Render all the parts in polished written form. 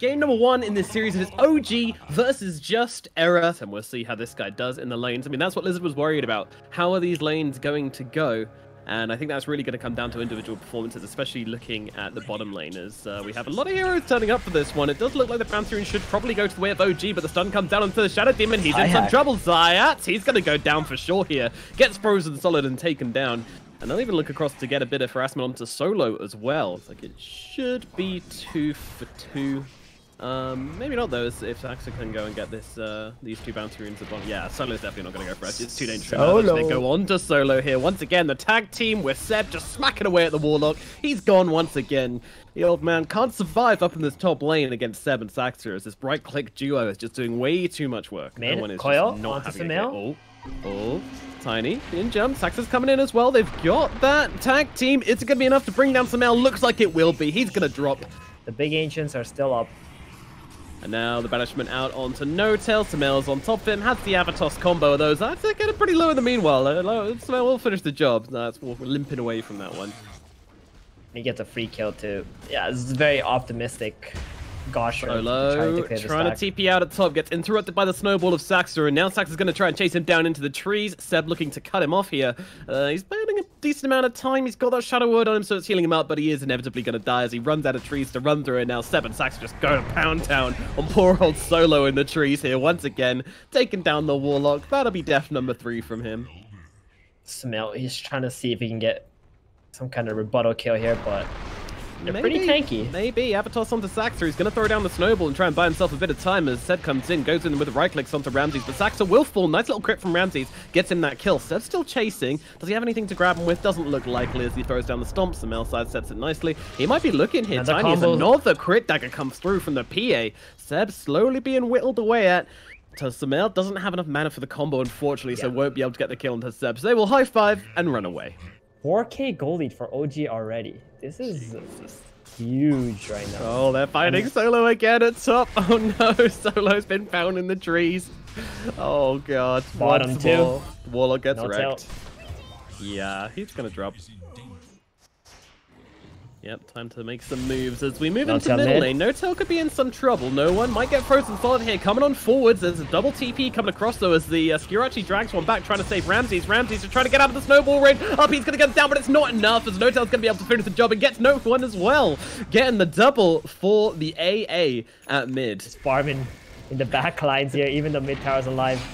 game number 1 in this series. It is OG versus just Error, and we'll see how this guy does in the lanes. I mean, that's what Lizard was worried about. How are these lanes going to go? And I think that's really going to come down to individual performances, especially looking at the bottom lane, as we have a lot of heroes turning up for this one. It does look like the Pantheon should probably go to the way of OG, but the stun comes down onto the Shadow Demon. He's in some trouble. Zayat, he's going to go down for sure here. Gets frozen solid and taken down. And they'll even look across to get a bit of harassment onto Solo as well. It's like it should be 2 for 2. Maybe not though, if Saxa can go and get this these 2 bounty runes at bottom. Yeah, Solo's definitely not going to go for it. It's too dangerous. They go on to Solo here. Once again, the tag team with Seb just smacking away at the Warlock. He's gone once again. The old man can't survive up in this top lane against Seb and Saxa, as this right-click duo is just doing way too much work. Mid, no one is Coil, not onto Samil. Oh, Tiny in jump. Saxa's coming in as well. They've got that tag team. Is it going to be enough to bring down Samil? Looks like it will be. He's going to drop. The big ancients are still up. And now the banishment out onto No-Tail. Samil's on top of him. Has the Avatos combo of those. That's getting pretty low in the meanwhile. Samil will finish the job. That's we're limping away from that one. He gets a free kill too. Yeah, this is very optimistic. Gosh, Solo trying to TP out at top, gets interrupted by the snowball of Saxa, and now Saxa's going to try and chase him down into the trees. Seb looking to cut him off here. He's burning a decent amount of time. He's got that Shadow Word on him, so it's healing him up, but he is inevitably going to die as he runs out of trees to run through. And now Seb and Saxa just go to pound town on poor old Solo in the trees here once again, taking down the Warlock. That'll be death number 3 from him. Samil, he's trying to see if he can get some kind of rebuttal kill here, but they're pretty tanky. Maybe. Avatos onto Saxa. He's going to throw down the snowball and try and buy himself a bit of time as Seb comes in, goes in with the right clicks onto Ramses. But Saxa will fall. Nice little crit from Ramses. Gets him that kill. Seb's still chasing. Does he have anything to grab him with? Doesn't look likely as he throws down the stomps. Samil side sets it nicely. He might be looking here. Tiny as another crit dagger comes through from the PA. Seb slowly being whittled away at. Samil doesn't have enough mana for the combo, unfortunately, so won't be able to get the kill onto Seb. So they will high five and run away. 4K gold lead for OG already. This is huge right now. Oh, they're fighting Solo again at top. Oh no, Solo's been found in the trees. Oh god. Bottom 2. Warlock gets wrecked. Yeah, he's gonna drop. Yep, time to make some moves as we move into middle lane. No-Tail could be in some trouble. No one might get frozen solid here. Coming on forwards. There's a double TP coming across though as the Skewer actually drags one back trying to save Ramses. Ramses is trying to get out of the snowball rain. Up, he's going to get down, but it's not enough as No-Tail's going to be able to finish the job and gets no one as well. Getting the double for the AA at mid. Just farming in the back lines here, even though mid tower's alive.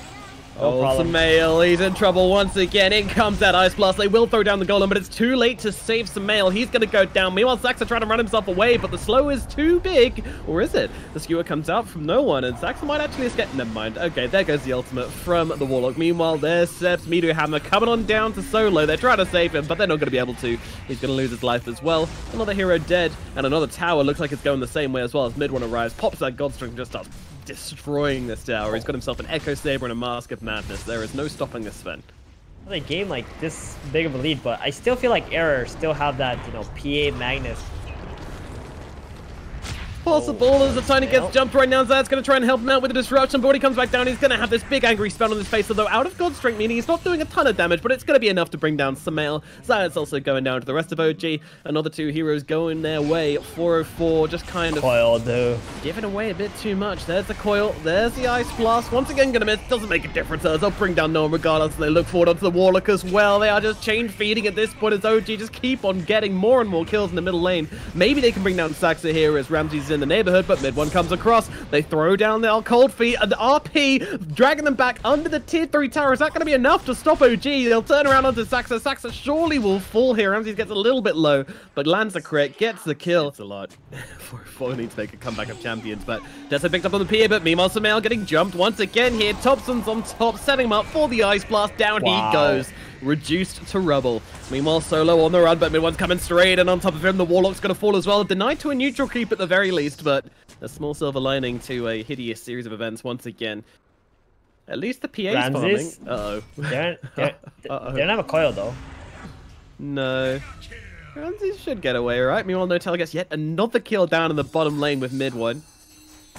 No problem. Samil, he's in trouble once again. In comes that Ice Blast. They will throw down the Golem, but it's too late to save Samil. He's going to go down. Meanwhile, Saxa trying to run himself away, but the slow is too big. Or is it? The Skewer comes out from no one, and Saxa might actually escape. Never mind. Okay, there goes the ultimate from the Warlock. Meanwhile, there's Seb's Meteor Hammer coming on down to Solo. They're trying to save him, but they're not going to be able to. He's going to lose his life as well. Another hero dead, and another tower looks like it's going the same way as well as mid one arrives. Pops that Godstring, just starts destroying this tower. He's got himself an Echo Saber and a Mask of Madness. There is no stopping this Sven. A game like this big of a lead, but I still feel like Error still have that, you know, PA Magnus. Possible as the Tiny gets jumped right now. Zayat's going to try and help him out with the disruption, but when he comes back down, he's going to have this big angry spell on his face, although out of God's strength, meaning he's not doing a ton of damage, but it's going to be enough to bring down Samil. Zayat's also going down to the rest of OG. Another 2 heroes going their way. 404, just kind of Coil, though. Giving away a bit too much. There's the Coil, there's the Ice Blast. Once again, going to miss. Doesn't make a difference as they'll bring down no one regardless, and they look forward onto the Warlock as well. They are just chain feeding at this point as OG just keep on getting more and more kills in the middle lane. Maybe they can bring down Saxa here as Ramses is in the neighborhood, but mid one comes across. They throw down their cold feet and the RP, dragging them back under the tier 3 tower. Is that going to be enough to stop OG? They'll turn around onto Saxa. Saxa surely will fall here. Ramses gets a little bit low, but lands a crit, gets the kill. It's a lot for need to make a comeback of champions, but Dessa picked up on the PA, but meanwhile Samil getting jumped once again here. Thompson's on top, setting him up for the Ice Blast. Down he goes. Reduced to rubble. Meanwhile, Solo on the run, but mid one's coming straight, and on top of him, the Warlock's going to fall as well. Denied to a neutral creep at the very least, but a small silver lining to a hideous series of events once again. At least the PA's farming. Uh-oh. They don't have a Coil, though. No. Ramses should get away, right? Meanwhile, No-Tail gets yet another kill down in the bottom lane with mid one.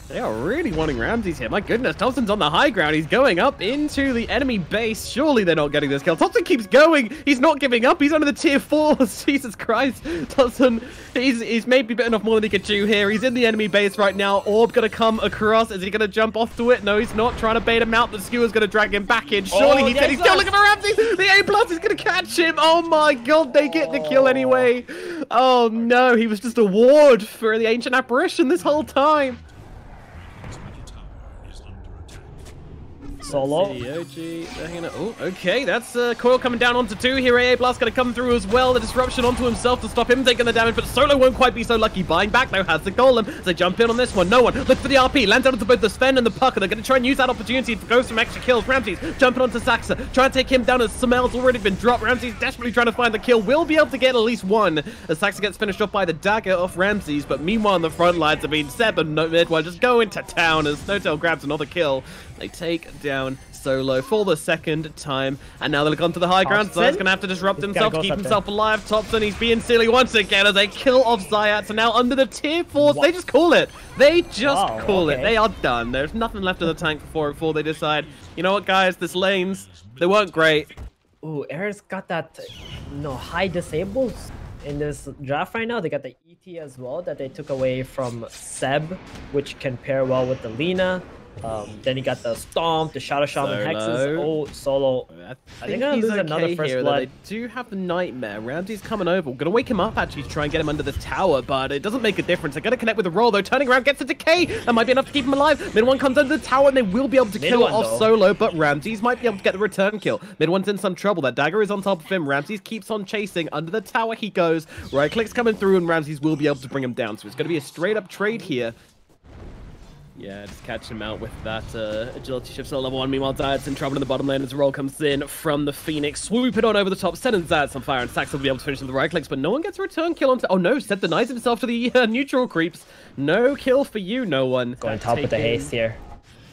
They are really wanting Ramses here. My goodness, Thompson's on the high ground. He's going up into the enemy base. Surely they're not getting this kill. Thompson keeps going. He's not giving up. He's under the tier 4s. Jesus Christ. Thompson, he's maybe bitten off more than he could chew here. He's in the enemy base right now. Orb going to come across. Is he going to jump off to it? No, he's not. Trying to bait him out. The skewer's going to drag him back in. Surely he's still looking for Ramses. The A+ is going to catch him. Oh my god, they get the kill anyway. Oh no, he was just a ward for the Ancient Apparition this whole time. Solo. Oh, okay, that's Coil coming down onto 2 here. AA Blast going to come through as well. The disruption onto himself to stop him taking the damage, but Solo won't quite be so lucky. Buying back though has the Golem as they jump in on this one. No one. Look for the RP. Lands out onto both the Sven and the Puck. They're going to try and use that opportunity to go some extra kills. Ramses jumping onto Saxa. Trying to take him down as Samel's already been dropped. Ramses desperately trying to find the kill. Will be able to get at least one as Saxa gets finished off by the dagger off Ramses, but meanwhile on the front lines, I mean, Seb and Nomad just go into town as Snowtail grabs another kill. They take down Solo for the second time, and now they'll look onto the high ground. Zayat's gonna have to disrupt himself to keep himself alive. Thompson, he's being silly once again as they kill off Zayat. So now under the tier 4s, they just call it. They just call it. They are done. There's nothing left in the tank for 404. They decide, you know what, guys, this lanes, they weren't great. Ooh, Air's got that, high disables in this draft right now. They got the ET as well that they took away from Seb, which can pair well with the Lina. Then he got the Stomp, the Shadow Shaman Hexes. Oh, Solo. I think he's lose another first blood. They do have the Nightmare. Ramsey's coming over. Gonna wake him up actually to try and get him under the tower, but it doesn't make a difference. They're gonna connect with the roll though. Turning around gets a decay. That might be enough to keep him alive. Mid one comes under the tower and they will be able to kill off Solo, but Ramses might be able to get the return kill. Mid one's in some trouble. That dagger is on top of him. Ramses keeps on chasing. Under the tower he goes. Right click's coming through and Ramses will be able to bring him down. So it's gonna be a straight up trade here. Yeah, just catching him out with that agility shift level 1. Meanwhile, Zayat's in trouble in the bottom lane as a roll comes in from the Phoenix. Swoop it on over the top, sending Zayat's on fire, and Sax will be able to finish with the right clicks, but no one gets a return kill onto... Oh no, Seth denies himself to the neutral creeps. No kill for you, no one. Going top with the haste here.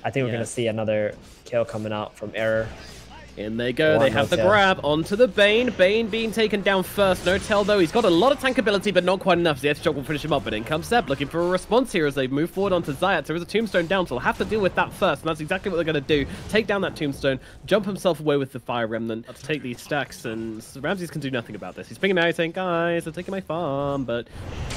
I think we're going to see another kill coming out from Error. In they go, they have the grab onto the Bane. Bane being taken down first. No tell though, he's got a lot of tank ability, but not quite enough. The Edge Shock will finish him up, but in comes Seb looking for a response here as they move forward onto Zayat. There is a tombstone down, so they'll have to deal with that first, and that's exactly what they're going to do. Take down that tombstone, jump himself away with the Fire Remnant to take these stacks, and Ramses can do nothing about this. He's pinging out, saying, guys, they're taking my farm, but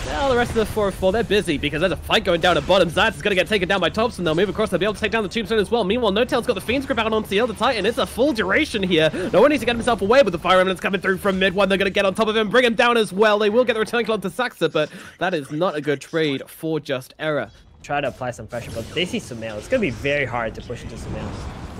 well, the rest of the 404, they're busy because there's a fight going down at bottom. Zayat is going to get taken down by Thompson. They'll move across, they'll be able to take down the tombstone as well. Meanwhile, No Tail's got the Fiend's Grip out onto the Elder Titan. It's a full duration here. No one needs to get himself away, but the Fire Remnant's coming through from mid one. They're going to get on top of him, bring him down as well. They will get the return kill onto Saxa, but that is not a good trade for Just Error. Try to apply some pressure, but they see Sumail. It's going to be very hard to push into Sumail.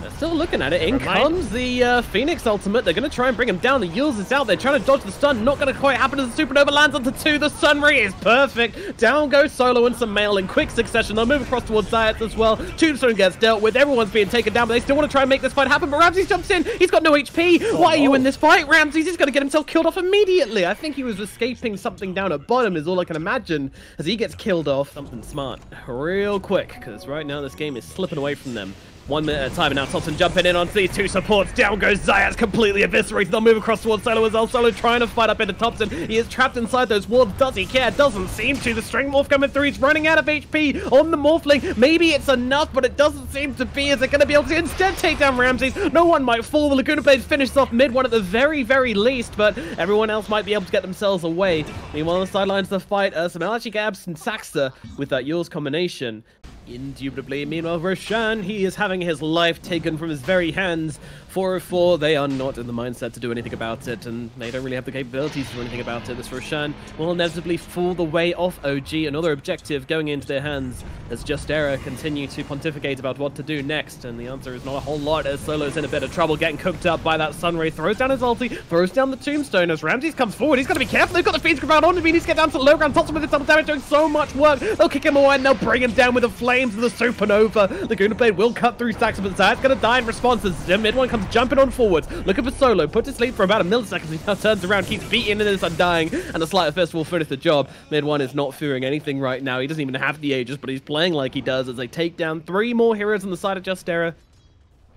They're still looking at it. In comes the Phoenix ultimate. They're going to try and bring him down. The Yules is out. They're trying to dodge the stun. Not going to quite happen as the Supernova lands onto 2. The Sun Ray is perfect. Down goes Solo and Sumail in quick succession. They'll move across towards Zayat as well. Tombstone gets dealt with. Everyone's being taken down, but they still want to try and make this fight happen. But Ramses jumps in. He's got no HP. Why are you in this fight, Ramses? He's going to get himself killed off immediately. I think he was escaping something down at bottom is all I can imagine as he gets killed off. Something smart real quick, because right now this game is slipping away from them. 1 minute at a time, and now Thompson jumping in onto these 2 supports. Down goes Zayat, completely eviscerated. They'll move across towards Solo as well. Solo trying to fight up into Thompson. He is trapped inside those walls. Does he care? Doesn't seem to. The Strength Morph coming through. He's running out of HP on the Morphling. Maybe it's enough, but it doesn't seem to be. Is it going to be able to instead take down Ramses? No one might fall. The Laguna Blade finishes off mid one at the very, very least, but everyone else might be able to get themselves away. Meanwhile, on the sidelines of the fight, Samuel actually gabs and Saxa with that Yule's combination. Indubitably. Meanwhile, Roshan, he is having his life taken from his very hands. 404, they are not in the mindset to do anything about it, and they don't really have the capabilities to do anything about it. This Roshan will inevitably fall the way off OG. Another objective going into their hands as Just Error continue to pontificate about what to do next, and the answer is not a whole lot as Solo's in a bit of trouble getting cooked up by that Sunray. Throws down his ulti, throws down the tombstone as Ramses comes forward. He's got to be careful. They've got the Fiend's Grip out on him. He needs to get down to the low ground. Thompson with his double damage doing so much work. They'll kick him away and they'll bring him down with the flames of the Supernova. Laguna Blade will cut through Saxa, but Zayat's going to die in response as the mid one comes jumping on forwards. Looking for Solo. Put to sleep for about a millisecond. He now turns around, keeps beating into this undying, and the Slight Fist will finish the job. Mid one is not fearing anything right now. He doesn't even have the Aegis, but he's playing like he does as they take down 3 more heroes on the side of Just Error.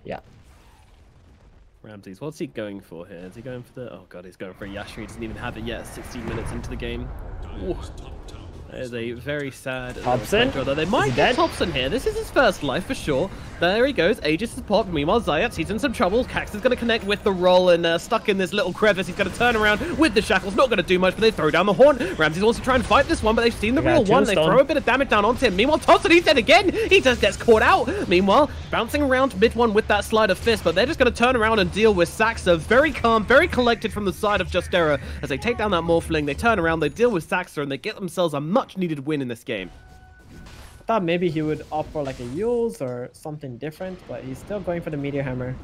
Yeah. Ramses, what's he going for here? Is he going for the... Oh god, he's going for a Yashri. He doesn't even have it yet. 16 minutes into the game. Ooh. That is a very sad Thompson? although they might get Thompson here. This is his first life for sure. There he goes. Aegis is popped. Meanwhile, Zayat, he's in some trouble. Cax is going to connect with the roll and stuck in this little crevice. He's going to turn around with the shackles. Not going to do much, but they throw down the horn. Ramsey wants to try and fight this one, but they've seen the real one. They throw a bit of damage down onto him. Meanwhile, Thompson, he's dead again. He just gets caught out. Meanwhile, bouncing around mid one with that slide of fist, but they're just going to turn around and deal with Saxa. Very calm, very collected from the side of Justera as they take down that Morphling. They turn around, they deal with Saxa, and they get themselves a much needed win in this game. I thought maybe he would opt for like a Yules or something different, but he's still going for the Meteor Hammer.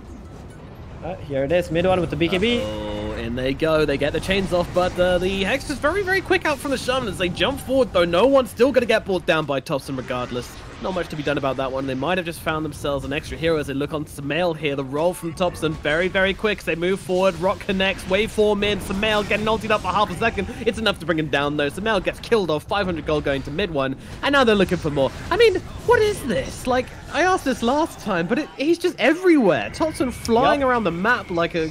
Here it is, mid one with the BKB. Oh, in they go. They get the chains off, but the Hex is very, very quick out from the Shaman as they jump forward, though no one's still going to get brought down by Thompson regardless. Not much to be done about that one. They might have just found themselves an extra hero as they look on Samael here. The roll from Thompson, very, very quick. They move forward. Rock connects. Wave 4 mid. Samael getting ultied up for half a second. It's enough to bring him down, though. Samael gets killed off. 500 gold going to mid one. And now they're looking for more. I mean, what is this? Like, I asked this last time, but he's just everywhere. Thompson flying around the map like a...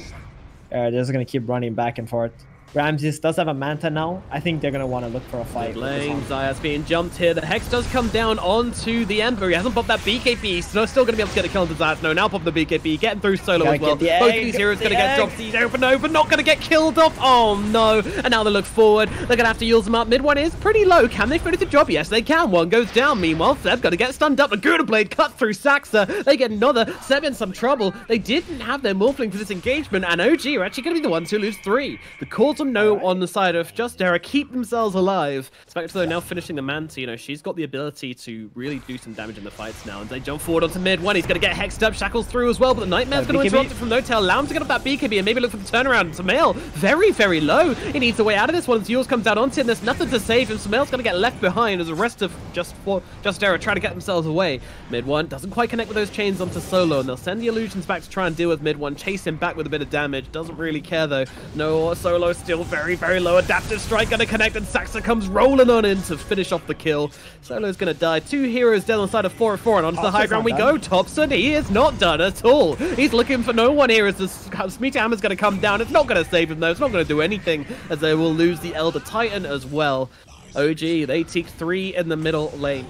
They're just going to keep running back and forth. Ramses does have a Manta now. I think they're going to want to look for a fight. Lane, Zayat's being jumped here. The Hex does come down onto the Ember. He hasn't popped that BKB, so still going to be able to get a kill on the Zayat. No, now pop the BKB, getting through solo as well. Both of these heroes going to get dropped. He's open, but not going to get killed off. Oh no. And now they look forward. They're going to have to use them up. Mid one is pretty low. Can they finish the job? Yes, they can. One goes down. Meanwhile, Seb's going to get stunned up. A Gouda Blade cut through Saxa. They get another. Seb in some trouble. They didn't have their Morphling for this engagement, and OG are actually going to be the ones who lose 3. The calls on no on the side of Justera keep themselves alive. Spectre though now finishing the Manta, you know, she's got the ability to really do some damage in the fights now, and they jump forward onto mid one. He's going to get hexed up, shackles through as well, but the Nightmare's going to interrupt it from no tail, allow him to get up that BKB and maybe look for the turnaround. Samael, very, very low. He needs a way out of this one. As Yules comes out onto him, there's nothing to save him. Samael's going to get left behind as the rest of Justera try to get themselves away. Mid one doesn't quite connect with those chains onto Solo, and they'll send the illusions back to try and deal with mid one, chase him back with a bit of damage. Doesn't really care though. No, Solo still very, very low. Adaptive strike gonna connect, and Saxa comes rolling on in to finish off the kill. Solo's gonna die. 2 heroes dead on the side of 4 and 4, and onto the high ground we go. Thompson, he is not done at all. He's looking for no one here as the Meteor Hammer's gonna come down. It's not gonna save him though. It's not gonna do anything as they will lose the Elder Titan as well. OG, they take 3 in the middle lane.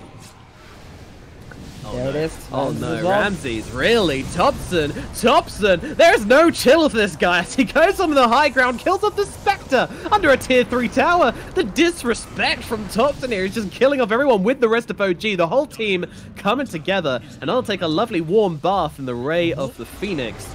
There it is. Oh no, Ramses, really? Thompson, there's no chill for this guy as he goes on the high ground, kills off the Spectre under a tier 3 tower. The disrespect from Thompson here is just killing off everyone with the rest of OG. The whole team coming together, and I'll take a lovely warm bath in the ray of the Phoenix.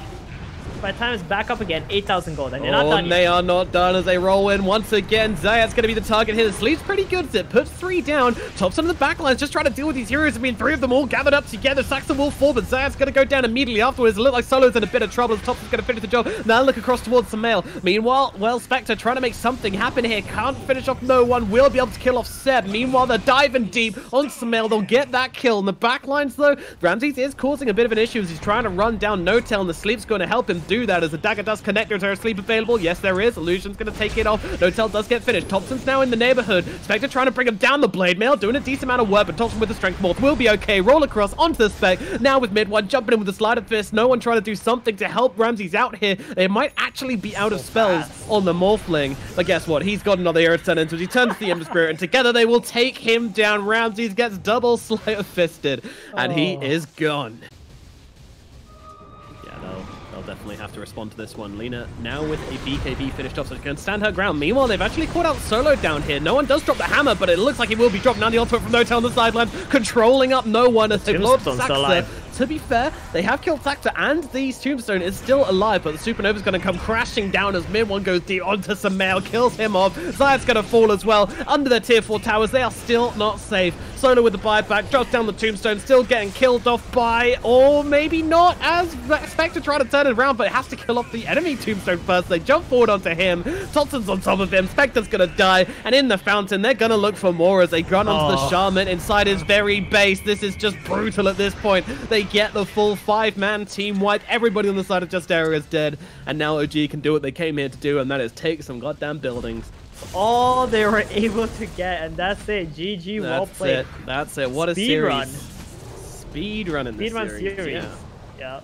By the time it's back up again, 8,000 gold, and they're not done yet. They are not done as they roll in once again. Zayat's going to be the target here. Sleeps pretty good as it puts 3 down. Thompson in the backlines just trying to deal with these heroes. I mean, 3 of them all gathered up together. Saxon will fall, but Zayat's going to go down immediately afterwards. It looks like Solo's in a bit of trouble as Thompson's going to finish the job. Now look across towards Samael. Meanwhile, well, Spectre trying to make something happen here. Can't finish off no one. Will be able to kill off Seb. Meanwhile, they're diving deep on Samael. They'll get that kill. In the backlines, though, Ramses is causing a bit of an issue as he's trying to run down No Tail, and the Sleep's going to help him do that as the dagger does connect. Is there a sleep available? Yes, there is. Illusion's going to take it off. No Tail does get finished. Thompson's now in the neighborhood. Spectre trying to bring him down the blade mail, doing a decent amount of work, but Thompson with the strength morph will be okay. Roll across onto the Spec. Now with mid one, jumping in with the sleight of fist. No one trying to do something to help Ramses out here. They might actually be out of spells on the Morphling. But guess what? He's got another hero to turn into. He turns to the Ember Spirit, and together they will take him down. Ramses gets double sleight of fisted, and he is gone. They'll definitely have to respond to this one. Lina now with a BKB finished off, so she can stand her ground. Meanwhile, they've actually caught out Solo down here. No one does drop the hammer, but it looks like he will be dropped. Now the ultimate from No Tail on the sideline, controlling up no one as they blow up Saxa. To be fair, they have killed Saxa, and the Tombstone is still alive, but the Supernova's going to come crashing down as mid one goes deep onto Samael, kills him off. Zayat's going to fall as well. Under their tier 4 towers, they are still not safe. Solo with the buyback, drops down the Tombstone, still getting killed off by, or maybe not, as Spectre trying to turn it around, but it has to kill off the enemy Tombstone first. They jump forward onto him. Thompson's on top of him. Spectre's going to die, and in the fountain, they're going to look for more as they run onto the Shaman inside his very base. This is just brutal at this point. They get the full 5-man team wipe. Everybody on the side of Justera is dead, and now OG can do what they came here to do, and that is take some goddamn buildings. All they were able to get, and that's it. GG, well played. That's it. What a series. Speed run in this series. Yeah.